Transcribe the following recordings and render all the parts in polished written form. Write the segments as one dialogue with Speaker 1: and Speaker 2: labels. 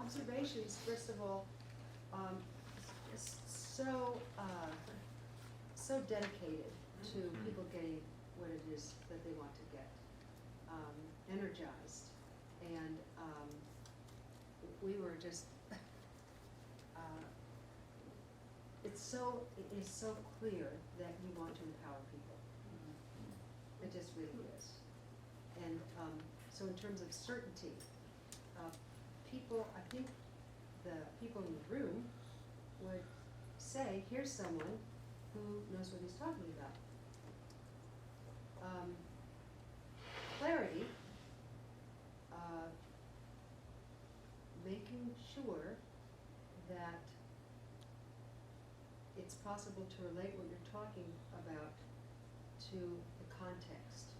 Speaker 1: observations, first of all, is so so dedicated to people getting what it is that they want to get, energized, and we were just. It is so clear that you want to empower people. It just really is. And so in terms of certainty, people, I think the people in the room would say, here's someone who knows what he's talking about. Clarity, making sure that it's possible to relate what you're talking about to the context.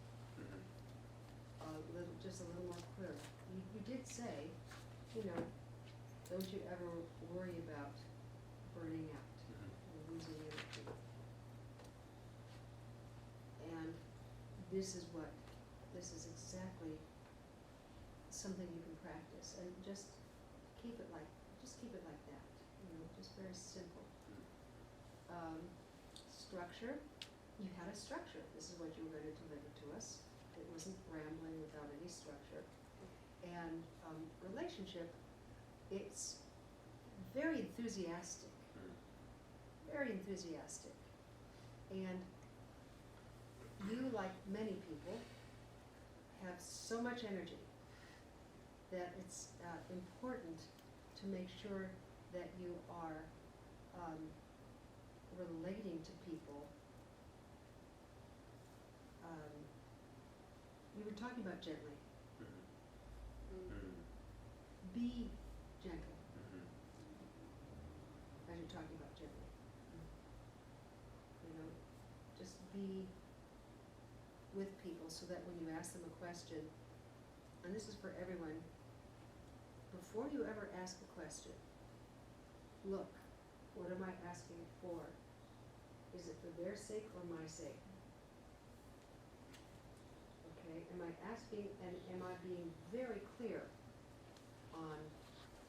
Speaker 1: Just a little more clear. You did say, don't you ever worry about burning out or losing energy. And this is exactly something you can practice, and just keep it like that. Just very simple. Structure. You had a structure. This is what you were going to deliver to us. It wasn't rambling without any structure. And relationship, it's very enthusiastic. Very enthusiastic. And you, like many people, have so much energy that it's important to make sure that you are relating to people. You were talking about gently. Be gentle as you're talking about gently. Just be with people so that when you ask them a question, and this is for everyone, before you ever ask a question, look, what am I asking for? Is it for their sake or my sake? Okay, am I asking, and am I being very clear on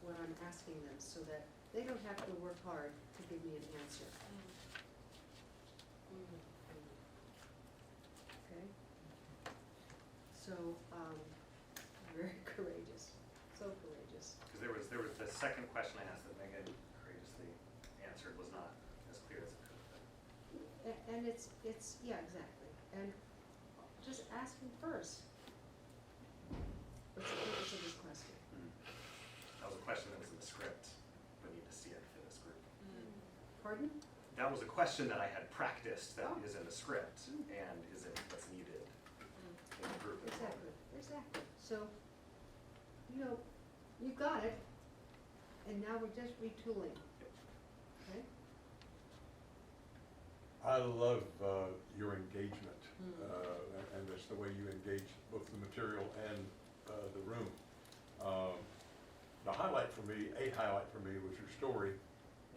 Speaker 1: what I'm asking them so that they don't have to work hard to give me an answer? Okay? So, very courageous, so courageous.
Speaker 2: Because there was the second question I asked that Megan courageously answered was not as clear as it could have been.
Speaker 1: And it's yeah, exactly. And just asking first, what's the purpose of this question?
Speaker 2: That was a question that was in the script, but need to see it for this group.
Speaker 1: Pardon?
Speaker 2: That was a question that I had practiced that
Speaker 1: Oh.
Speaker 2: is in the script and is it what's needed in the group.
Speaker 1: Exactly. So, you got it, and now we're just retooling. Okay?
Speaker 3: I love your engagement, and that's the way you engage both the material and the room. A highlight for me was your story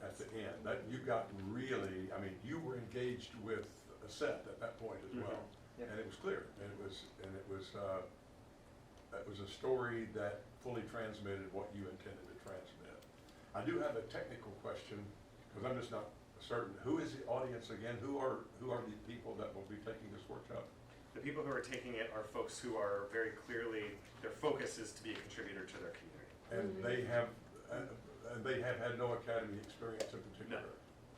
Speaker 3: at the end. That you got really, you were engaged with Seth at that point as well,
Speaker 2: Yep.
Speaker 3: and it was clear, and it was a story that fully transmitted what you intended to transmit. I do have a technical question, because I'm just not certain. Who is the audience again? Who are the people that will be taking this workshop?
Speaker 2: The people who are taking it are folks who are very clearly, their focus is to be a contributor to their community.
Speaker 3: And they have had no academy experience in particular?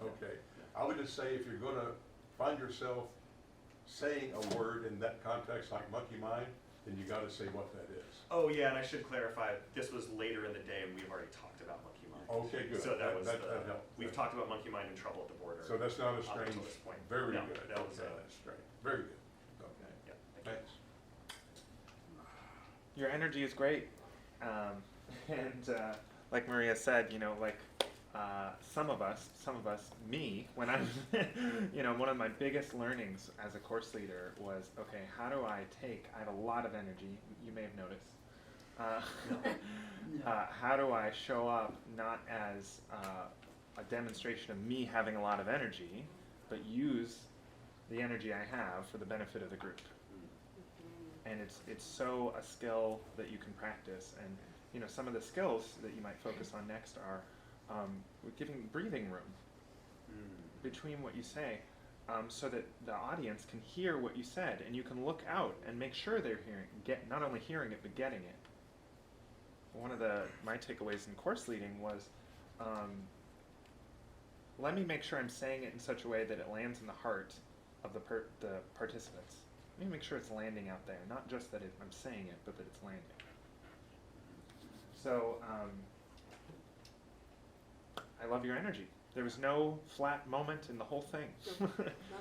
Speaker 2: No.
Speaker 3: Okay. I would just say, if you're gonna find yourself saying a word in that context, like monkey mind, then you gotta say what that is.
Speaker 2: Oh yeah, and I should clarify, this was later in the day and we've already talked about monkey mind.
Speaker 3: Okay, good.
Speaker 2: So that
Speaker 3: helped.
Speaker 2: we've talked about monkey mind and trouble at the border.
Speaker 3: So that's not a
Speaker 2: up
Speaker 3: strange,
Speaker 2: until this point.
Speaker 3: very
Speaker 2: No,
Speaker 3: good.
Speaker 2: that was,
Speaker 3: That's strange, very good. Okay,
Speaker 2: yeah, thank you.
Speaker 3: thanks.
Speaker 4: Your energy is great, and like Maria said, some of us, me, when I'm, one of my biggest learnings as a course leader was, okay, how do I have a lot of energy, you may have noticed, how do I show up not as a demonstration of me having a lot of energy, but use the energy I have for the benefit of the group? and it's so a skill that you can practice. And you know, some of the skills that you might focus on next are giving breathing room between what you say, so that the audience can hear what you said, and you can look out and make sure they're not only hearing it but getting it. One of my takeaways in course leading was, let me make sure I'm saying it in such a way that it lands in the heart of the participants. Let me make sure it's landing out there, not just that I'm saying it, but that it's landing. So I love your energy. There was no flat moment in the whole thing.
Speaker 1: Not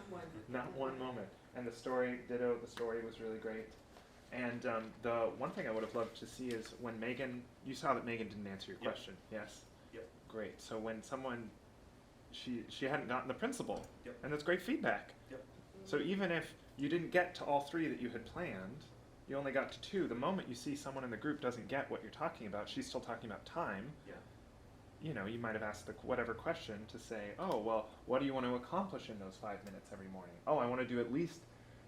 Speaker 1: one.
Speaker 4: Not one moment. And the story, ditto, the story was really great. And the one thing I would have loved to see is when Megan, you saw that Megan didn't answer your
Speaker 2: Yep.
Speaker 4: question, yes?
Speaker 2: Yep.
Speaker 4: Great. So when someone, she hadn't gotten the principle,
Speaker 2: Yep.
Speaker 4: and that's great feedback.
Speaker 2: Yep.
Speaker 4: So even if you didn't get to all 3 that you had planned, you only got to 2, the moment you see someone in the group doesn't get what you're talking about, she's still talking about time,
Speaker 2: Yeah.
Speaker 4: you know, you might have asked whatever question to say, oh, well, what do you want to accomplish in those 5 minutes every morning? Oh, I want to do at least,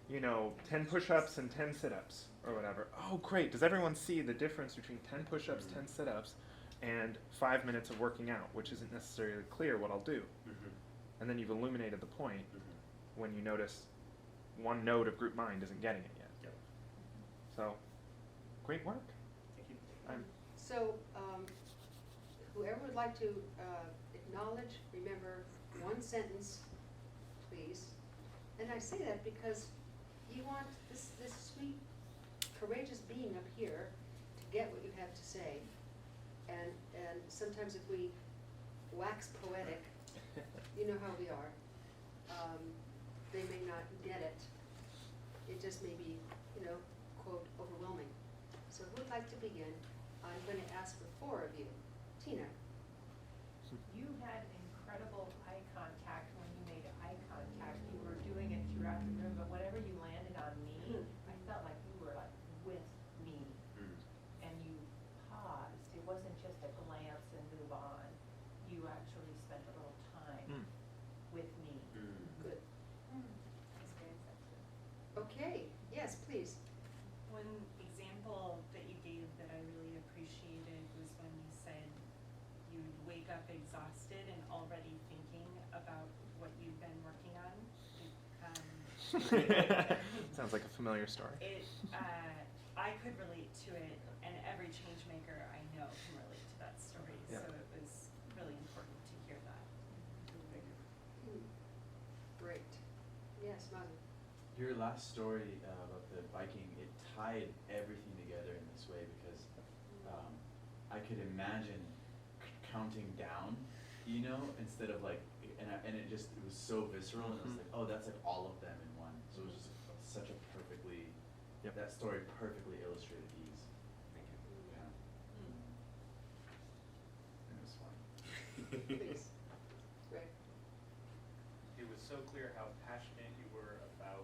Speaker 4: 10 push-ups and 10 sit-ups or whatever. Oh, great. Does everyone see the difference between 10 push-ups, 10 sit-ups, and 5 minutes of working out, which isn't necessarily clear what I'll do? And then you've illuminated the point when you notice one node of group mind isn't getting it yet.
Speaker 2: Yep.
Speaker 4: So, great work.
Speaker 2: Thank you.
Speaker 1: So, whoever would like to acknowledge, remember one sentence, please. And I say that because you want this sweet, courageous being up here to get what you have to say. And sometimes if we wax poetic, you know how we are, they may not get it. It just may be, quote, overwhelming. So who would like to begin? I'm going to ask for 4 of you. Tina.
Speaker 5: You had incredible eye contact when you made eye contact. You were doing it throughout the room, but whenever you landed on me, I felt like you were like with me. And you paused. It wasn't just a glance and move on. You actually spent a little time with me.
Speaker 1: Good.
Speaker 5: Experience that too.
Speaker 1: Okay. Yes, please.
Speaker 6: One example that you gave that I really appreciated was when you said you'd wake up exhausted and already thinking about what you've been working on.
Speaker 4: Sounds like a familiar story.
Speaker 6: I could relate to it, and every change maker I know can relate to that story.
Speaker 4: Yeah.
Speaker 6: So it was really important to hear that.
Speaker 1: Great. Yes, Mazu.
Speaker 7: Your last story about the biking, it tied everything together in this way because I could imagine counting down, instead of like, and it was so visceral, and it was like, oh, that's like all of them in one. So it was just such a perfectly, that story perfectly illustrated ease.
Speaker 2: Thank you.
Speaker 7: Yeah. And it was fun.
Speaker 1: Please. Greg.
Speaker 8: It was so clear how passionate you were about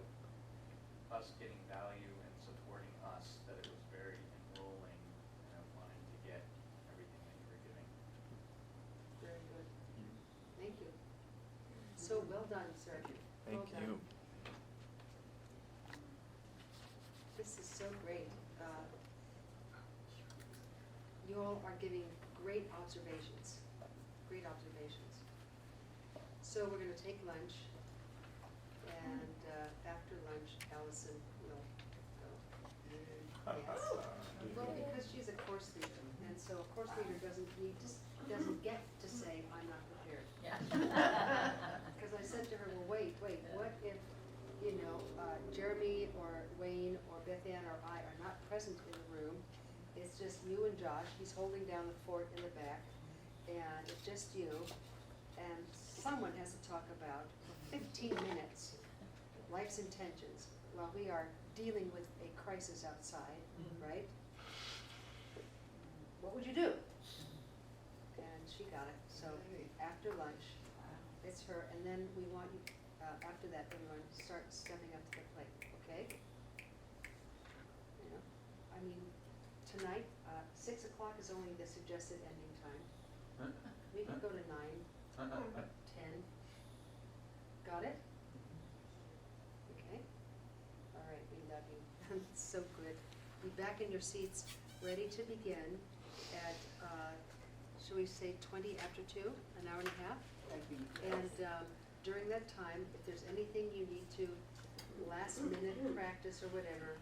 Speaker 8: us getting value and supporting us that it was very enrolling and wanting to get everything that you were giving.
Speaker 1: Very good. Thank you. So well done, sir.
Speaker 4: Thank
Speaker 1: Well done.
Speaker 4: you.
Speaker 1: This is so great. You all are giving great observations. Great observations. So we're going to take lunch, and after lunch, Allison will go. Yes. Well, because she's a course leader, and so a course leader doesn't get to say, I'm not prepared. Because I said to her, well, wait, what if, Jeremy or Wayne or Beth Ann or I are not present in the room? It's just you and Josh. He's holding down the fort in the back, and it's just you. And someone has to talk about for 15 minutes life's intentions while we are dealing with a crisis outside, right? What would you do? And she got it. So after lunch, it's her, and then we want you, after that, everyone start stepping up to the plate, okay? Tonight, 6 o'clock is only the suggested ending time. We could go to 9 or 10. Got it? Okay. All right, we love you. It's so good. back in your seats, ready to begin at, shall we say 20 after 2, an hour and a half? And during that time, if there's anything you need to last minute practice or whatever,